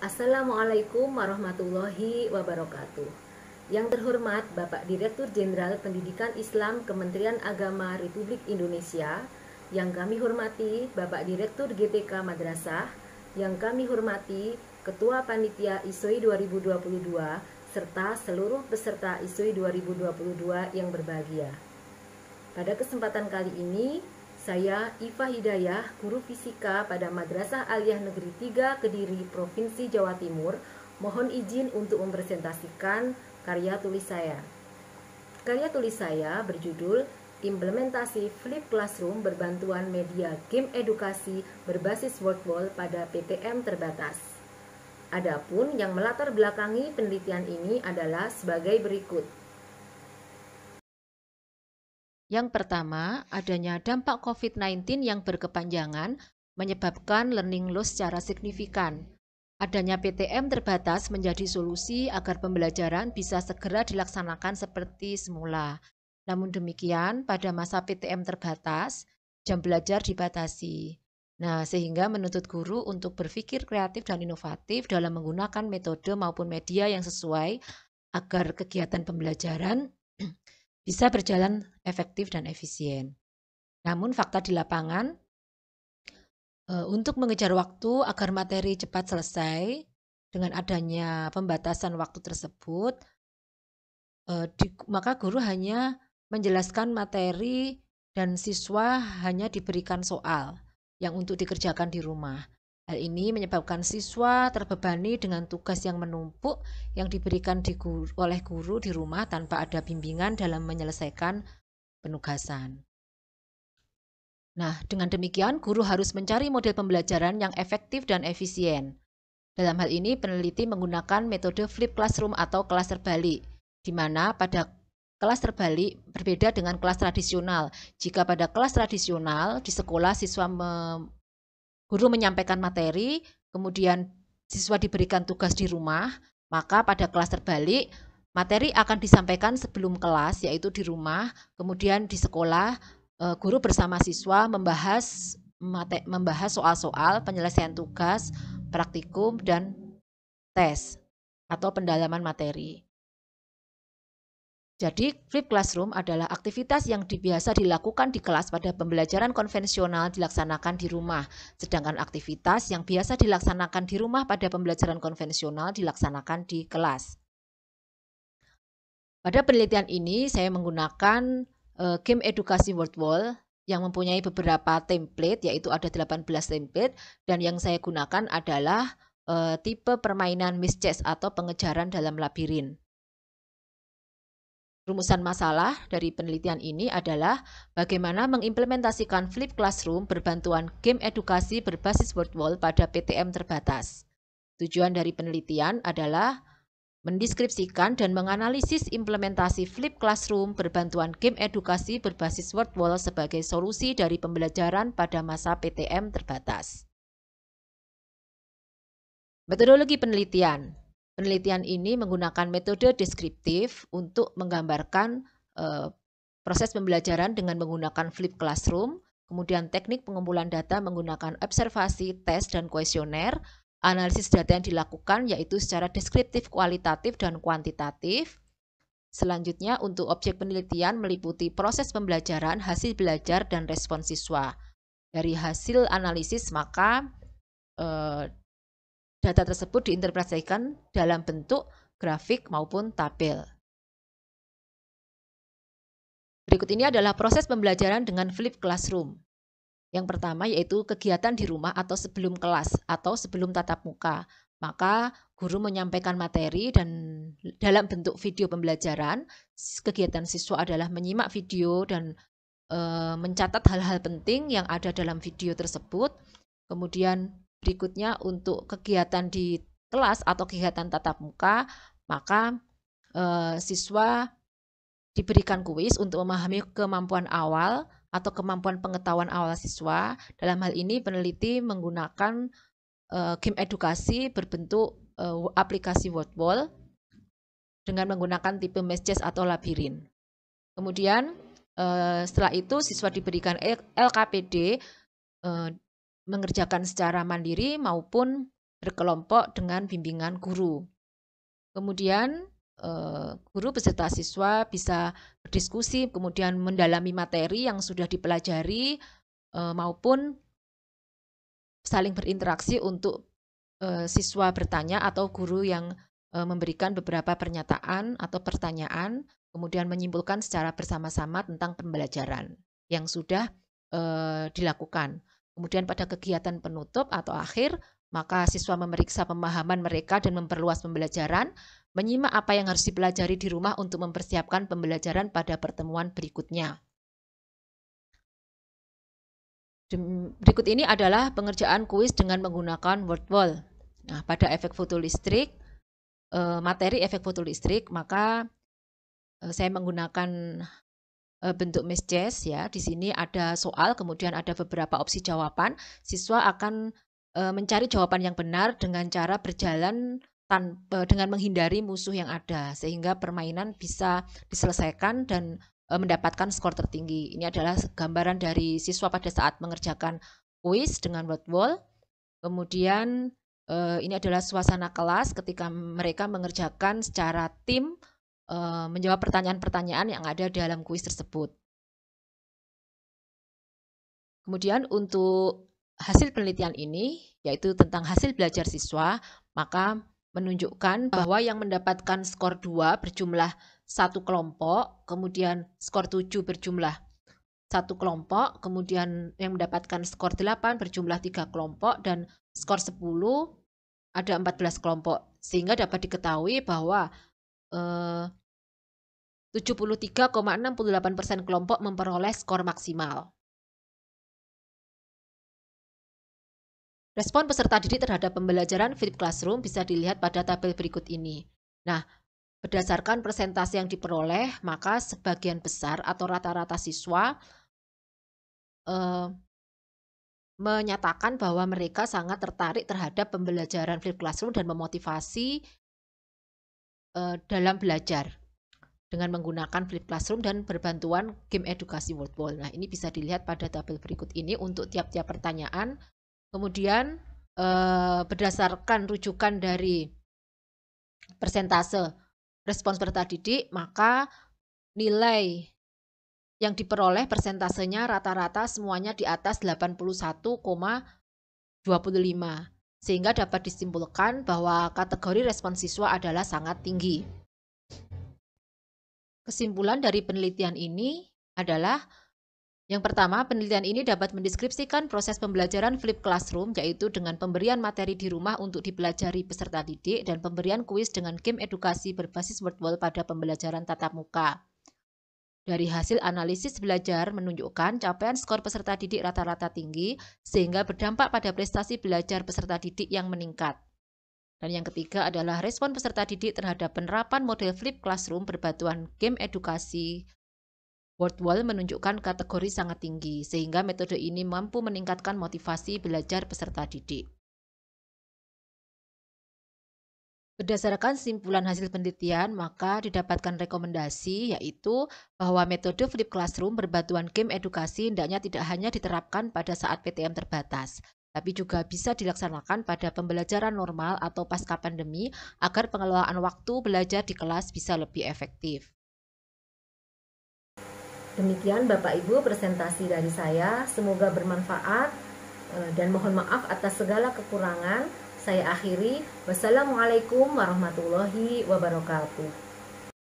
Assalamualaikum warahmatullahi wabarakatuh. Yang terhormat Bapak Direktur Jenderal Pendidikan Islam Kementerian Agama Republik Indonesia, yang kami hormati Bapak Direktur GTK Madrasah, yang kami hormati Ketua Panitia ISOI 2022, serta seluruh peserta ISOI 2022 yang berbahagia. Pada kesempatan kali ini, saya Iva Hidayah, guru fisika pada Madrasah Aliyah Negeri 3 Kediri, Provinsi Jawa Timur, mohon izin untuk mempresentasikan karya tulis saya. Karya tulis saya berjudul Implementasi Flip Classroom berbantuan media game edukasi berbasis Wordwall pada PTM terbatas. Adapun yang melatar belakangi penelitian ini adalah sebagai berikut. Yang pertama, adanya dampak COVID-19 yang berkepanjangan menyebabkan learning loss secara signifikan. Adanya PTM terbatas menjadi solusi agar pembelajaran bisa segera dilaksanakan seperti semula. Namun demikian, pada masa PTM terbatas, jam belajar dibatasi. Nah, sehingga menuntut guru untuk berpikir kreatif dan inovatif dalam menggunakan metode maupun media yang sesuai agar kegiatan pembelajaran bisa berjalan efektif dan efisien. Namun fakta di lapangan, untuk mengejar waktu agar materi cepat selesai, dengan adanya pembatasan waktu tersebut, maka guru hanya menjelaskan materi dan siswa hanya diberikan soal yang untuk dikerjakan di rumah. Hal ini menyebabkan siswa terbebani dengan tugas yang menumpuk yang diberikan oleh guru di rumah tanpa ada bimbingan dalam menyelesaikan penugasan. Nah, dengan demikian guru harus mencari model pembelajaran yang efektif dan efisien. Dalam hal ini peneliti menggunakan metode flip classroom atau kelas terbalik, di mana pada kelas terbalik berbeda dengan kelas tradisional. Jika pada kelas tradisional di sekolah guru menyampaikan materi, kemudian siswa diberikan tugas di rumah, maka pada kelas terbalik materi akan disampaikan sebelum kelas, yaitu di rumah, kemudian di sekolah guru bersama siswa membahas soal-soal penyelesaian tugas, praktikum, dan tes atau pendalaman materi. Jadi, flip classroom adalah aktivitas yang biasa dilakukan di kelas pada pembelajaran konvensional dilaksanakan di rumah, sedangkan aktivitas yang biasa dilaksanakan di rumah pada pembelajaran konvensional dilaksanakan di kelas. Pada penelitian ini, saya menggunakan game edukasi Wordwall yang mempunyai beberapa template, yaitu ada 18 template, dan yang saya gunakan adalah tipe permainan Miss Chess atau pengejaran dalam labirin. Rumusan masalah dari penelitian ini adalah bagaimana mengimplementasikan flip classroom berbantuan game edukasi berbasis Wordwall pada PTM terbatas. Tujuan dari penelitian adalah mendeskripsikan dan menganalisis implementasi flip classroom berbantuan game edukasi berbasis Wordwall sebagai solusi dari pembelajaran pada masa PTM terbatas. Metodologi penelitian. Penelitian ini menggunakan metode deskriptif untuk menggambarkan proses pembelajaran dengan menggunakan flip classroom, kemudian teknik pengumpulan data menggunakan observasi, tes, dan kuesioner, analisis data yang dilakukan yaitu secara deskriptif, kualitatif, dan kuantitatif. Selanjutnya, untuk objek penelitian meliputi proses pembelajaran, hasil belajar, dan respon siswa. Dari hasil analisis, maka data tersebut diinterpretasikan dalam bentuk grafik maupun tabel. Berikut ini adalah proses pembelajaran dengan flip classroom. Yang pertama yaitu kegiatan di rumah atau sebelum kelas atau sebelum tatap muka. Maka guru menyampaikan materi dan dalam bentuk video pembelajaran. Kegiatan siswa adalah menyimak video dan mencatat hal-hal penting yang ada dalam video tersebut. Kemudian berikutnya untuk kegiatan di kelas atau kegiatan tatap muka, maka siswa diberikan kuis untuk memahami kemampuan awal atau kemampuan pengetahuan awal siswa. Dalam hal ini peneliti menggunakan game edukasi berbentuk aplikasi Wordwall dengan menggunakan tipe Miss Chess atau labirin. Kemudian setelah itu siswa diberikan LKPD mengerjakan secara mandiri maupun berkelompok dengan bimbingan guru. Kemudian guru beserta siswa bisa berdiskusi, kemudian mendalami materi yang sudah dipelajari, maupun saling berinteraksi untuk siswa bertanya atau guru yang memberikan beberapa pernyataan atau pertanyaan, kemudian menyimpulkan secara bersama-sama tentang pembelajaran yang sudah dilakukan. Kemudian pada kegiatan penutup atau akhir, maka siswa memeriksa pemahaman mereka dan memperluas pembelajaran, menyimak apa yang harus dipelajari di rumah untuk mempersiapkan pembelajaran pada pertemuan berikutnya. Berikut ini adalah pengerjaan kuis dengan menggunakan WordWall. Nah, pada efek fotolistrik, materi efek fotolistrik, maka saya menggunakan bentuk Miss Jess ya. Di sini ada soal, kemudian ada beberapa opsi jawaban. Siswa akan mencari jawaban yang benar dengan cara berjalan dengan menghindari musuh yang ada, sehingga permainan bisa diselesaikan dan mendapatkan skor tertinggi. Ini adalah gambaran dari siswa pada saat mengerjakan kuis dengan WordWall. Kemudian ini adalah suasana kelas ketika mereka mengerjakan secara tim, menjawab pertanyaan-pertanyaan yang ada dalam kuis tersebut. Kemudian untuk hasil penelitian ini, yaitu tentang hasil belajar siswa, maka menunjukkan bahwa yang mendapatkan skor 2 berjumlah 1 kelompok, kemudian skor 7 berjumlah 1 kelompok, kemudian yang mendapatkan skor 8 berjumlah 3 kelompok, dan skor 10 ada 14 kelompok. Sehingga dapat diketahui bahwa 73,68% kelompok memperoleh skor maksimal. Respon peserta didik terhadap pembelajaran flipped classroom bisa dilihat pada tabel berikut ini. Nah, berdasarkan persentase yang diperoleh, maka sebagian besar atau rata-rata siswa menyatakan bahwa mereka sangat tertarik terhadap pembelajaran flipped classroom dan memotivasi dalam belajar dengan menggunakan flipped classroom dan berbantuan game edukasi WordWall. Nah, ini bisa dilihat pada tabel berikut ini untuk tiap-tiap pertanyaan. Kemudian berdasarkan rujukan dari persentase respons peserta didik, maka nilai yang diperoleh persentasenya rata-rata semuanya di atas 81,25, sehingga dapat disimpulkan bahwa kategori respons siswa adalah sangat tinggi. Kesimpulan dari penelitian ini adalah yang pertama, penelitian ini dapat mendeskripsikan proses pembelajaran flipped classroom, yaitu dengan pemberian materi di rumah untuk dipelajari peserta didik dan pemberian kuis dengan game edukasi berbasis WordWall pada pembelajaran tatap muka. Dari hasil analisis belajar menunjukkan capaian skor peserta didik rata-rata tinggi, sehingga berdampak pada prestasi belajar peserta didik yang meningkat. Dan yang ketiga adalah respon peserta didik terhadap penerapan model flipped classroom berbantuan game edukasi WordWall menunjukkan kategori sangat tinggi, sehingga metode ini mampu meningkatkan motivasi belajar peserta didik. Berdasarkan simpulan hasil penelitian, maka didapatkan rekomendasi, yaitu bahwa metode flipped classroom berbantuan game edukasi hendaknya tidak hanya diterapkan pada saat PTM terbatas, tapi juga bisa dilaksanakan pada pembelajaran normal atau pasca pandemi agar pengelolaan waktu belajar di kelas bisa lebih efektif. Demikian Bapak Ibu presentasi dari saya, semoga bermanfaat dan mohon maaf atas segala kekurangan. Saya akhiri, wassalamualaikum warahmatullahi wabarakatuh.